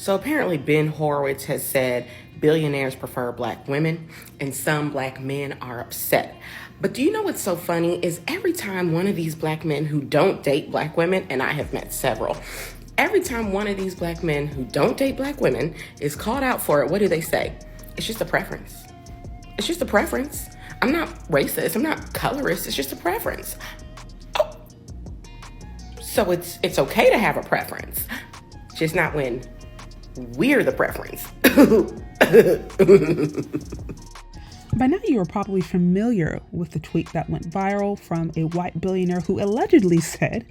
So apparently Ben Horowitz has said billionaires prefer black women and some black men are upset. But do you know what's so funny is every time one of these black men who don't date black women, and I have met several, every time one of these black men who don't date black women is called out for it, what do they say? It's just a preference. It's just a preference. I'm not racist. I'm not colorist. It's just a preference. Oh. So it's okay to have a preference, just not when we're the preference. By now you are probably familiar with the tweet that went viral from a white billionaire who allegedly said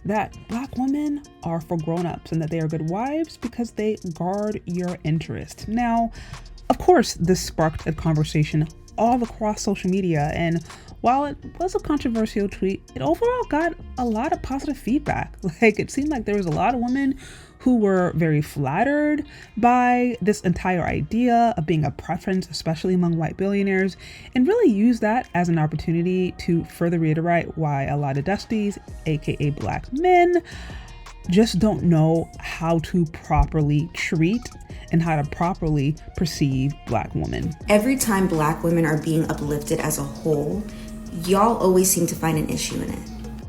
that black women are for grown-ups and that they are good wives because they guard your interest. Now, of course, this sparked a conversation all across social media, and while it was a controversial tweet, it overall got a lot of positive feedback. Like, it seemed like there was a lot of women who were very flattered by this entire idea of being a preference, especially among white billionaires, and really used that as an opportunity to further reiterate why a lot of dusties, aka black men, just don't know how to properly treat and how to properly perceive black women. Every time black women are being uplifted as a whole, y'all always seem to find an issue in it.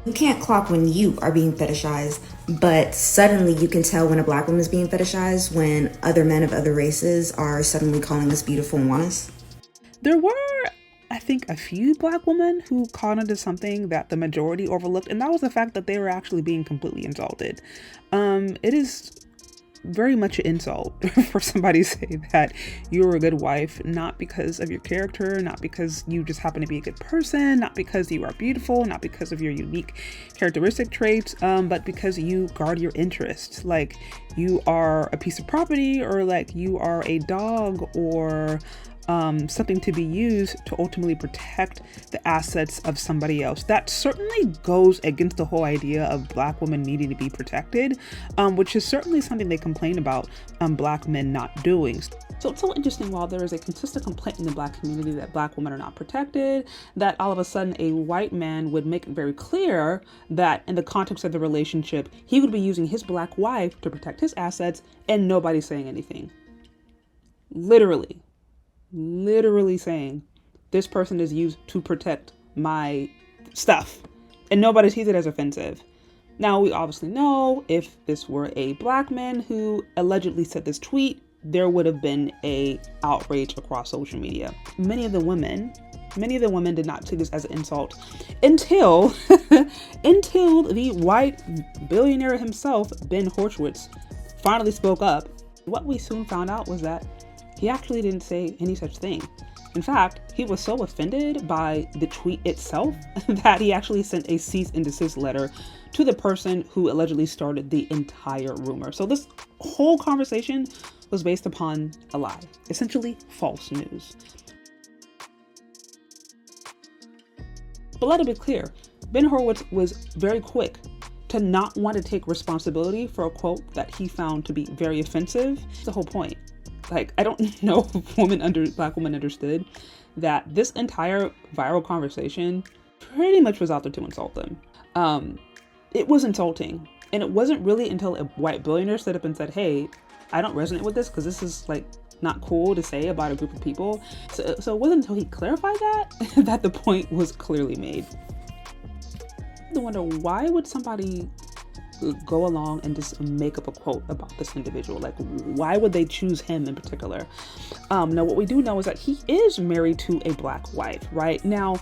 You can't clock when you are being fetishized, but suddenly you can tell when a black woman is being fetishized when other men of other races are suddenly calling us beautiful and want us. There were, I think, a few black women who caught onto something that the majority overlooked, and that was the fact that they were actually being completely insulted. It is very much an insult for somebody to say that you were a good wife, not because of your character, not because you just happen to be a good person, not because you are beautiful, not because of your unique characteristic traits, but because you guard your interests. Like you are a piece of property, or like you are a dog, or something to be used to ultimately protect the assets of somebody else. That certainly goes against the whole idea of black women needing to be protected, which is certainly something they complain about black men not doing. So it's so interesting, while there is a consistent complaint in the black community that black women are not protected, that all of a sudden a white man would make it very clear that in the context of the relationship, he would be using his black wife to protect his assets, and nobody's saying anything. Literally saying this person is used to protect my stuff, and nobody sees it as offensive. Now, we obviously know if this were a black man who allegedly said this tweet, there would have been a outrage across social media. Many of the women did not see this as an insult until the white billionaire himself, Ben Horowitz, finally spoke up. What we soon found out was that he actually didn't say any such thing. In fact, he was so offended by the tweet itself that he actually sent a cease and desist letter to the person who allegedly started the entire rumor. So this whole conversation was based upon a lie, essentially false news. But let it be clear, Ben Horowitz was very quick to not want to take responsibility for a quote that he found to be very offensive. That's the whole point. Like, I don't know if black women understood that this entire viral conversation pretty much was out there to insult them. It was insulting. And it wasn't really until a white billionaire stood up and said, hey, I don't resonate with this because this is like not cool to say about a group of people. So it wasn't until he clarified that the point was clearly made. I wonder, why would somebody go along and just make up a quote about this individual? Like, why would they choose him in particular? Now, what we do know is that he is married to a black wife, right? Now,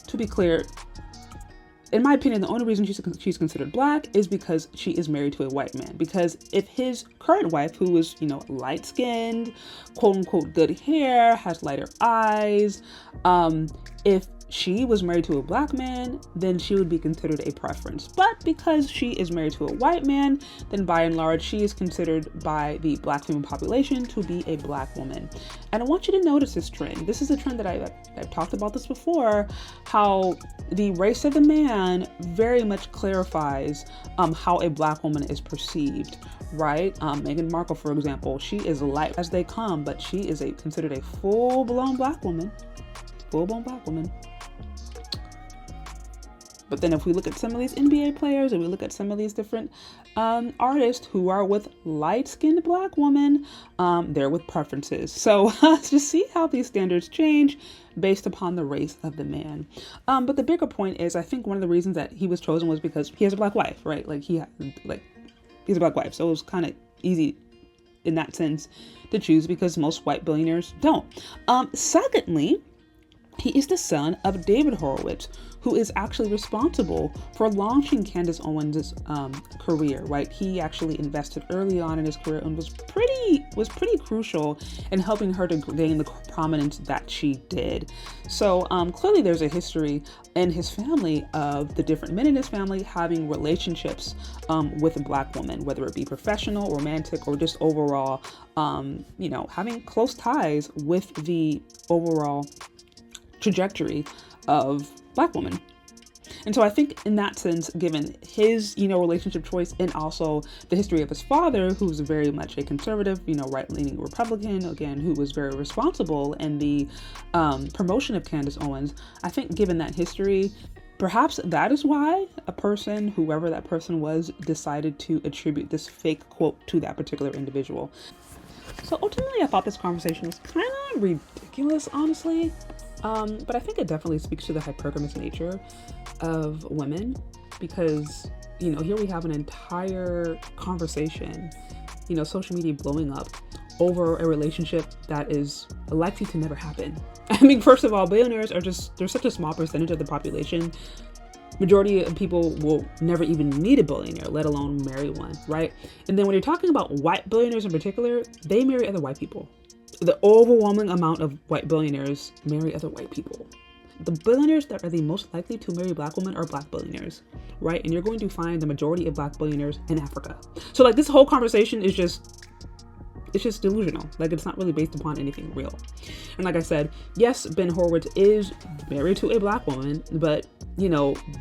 to be clear, in my opinion, the only reason she's considered black is because she is married to a white man. Because if his current wife, who is, light-skinned, quote-unquote good hair, has lighter eyes, if she was married to a black man, then she would be considered a preference. But because she is married to a white man, then by and large, she is considered by the black female population to be a black woman. And I want you to notice this trend. This is a trend that I've talked about this before, how the race of the man very much clarifies how a black woman is perceived, right? Meghan Markle, for example, she is light as they come, but she is considered a full-blown black woman. But then if we look at some of these NBA players and we look at some of these different artists who are with light-skinned black women, they're with preferences. So just see how these standards change based upon the race of the man. But the bigger point is, I think one of the reasons that he was chosen was because he has a black wife, right? Like he's a black wife. So it was kind of easy in that sense to choose because most white billionaires don't. Secondly, he is the son of David Horowitz, who is actually responsible for launching Candace Owens' career, right? He actually invested early on in his career and was pretty crucial in helping her to gain the prominence that she did. So clearly there's a history in his family of the different men in his family having relationships with a black woman, whether it be professional, romantic, or just overall, having close ties with the overall trajectory of black women. And so I think in that sense, given his, relationship choice and also the history of his father, who's very much a conservative, right-leaning Republican, again, who was very responsible in the promotion of Candace Owens, I think given that history, perhaps that is why a person, whoever that person was, decided to attribute this fake quote to that particular individual. So ultimately, I thought this conversation was kind of ridiculous, honestly. But I think it definitely speaks to the hypergamous nature of women because, here we have an entire conversation, social media blowing up over a relationship that is likely to never happen. I mean, first of all, billionaires they're such a small percentage of the population. Majority of people will never even meet a billionaire, let alone marry one, right? And then when you're talking about white billionaires in particular, they marry other white people. The overwhelming amount of white billionaires marry other white people. The billionaires that are the most likely to marry black women are black billionaires, right? And you're going to find the majority of black billionaires in Africa. So this whole conversation is just delusional. It's not really based upon anything real. And like I said, yes, Ben Horowitz is married to a black woman, but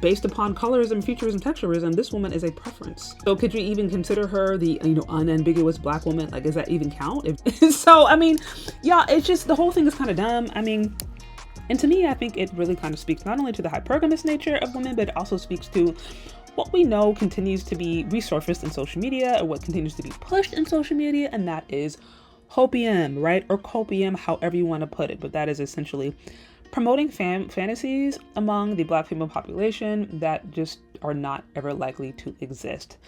based upon colorism, featurism, texturism, this woman is a preference. So could you even consider her the, unambiguous black woman? Does that even count? So, it's just, the whole thing is kind of dumb. And to me, I think it really kind of speaks not only to the hypergamous nature of women, but it also speaks to what we know continues to be resurfaced in social media, or what continues to be pushed in social media, and that is hopium, right? Or copium, however you want to put it. But that is essentially promoting fantasies among the black female population that just are not ever likely to exist.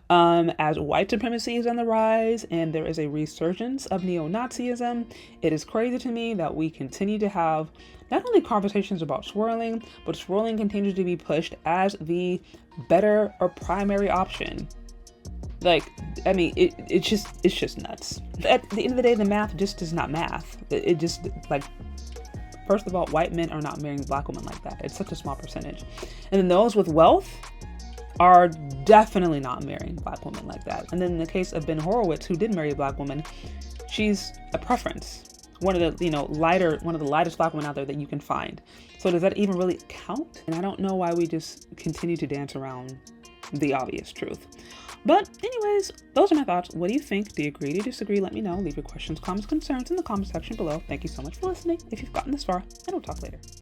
As white supremacy is on the rise and there is a resurgence of neo-Nazism, it is crazy to me that we continue to have not only conversations about swirling, but swirling continues to be pushed as the better or primary option. It's just nuts. At the end of the day, the math just is not math. It just, first of all, white men are not marrying black women like that. It's such a small percentage. And then those with wealth are definitely not marrying black women like that. And then in the case of Ben Horowitz, who did marry a black woman, she's a preference. One of the lightest black women out there that you can find. So does that even really count? And I don't know why we just continue to dance around the obvious truth. But anyways, those are my thoughts. What do you think? Do you agree? Do you disagree? Let me know. Leave your questions, comments, concerns in the comment section below. Thank you so much for listening. If you've gotten this far, and we'll talk later.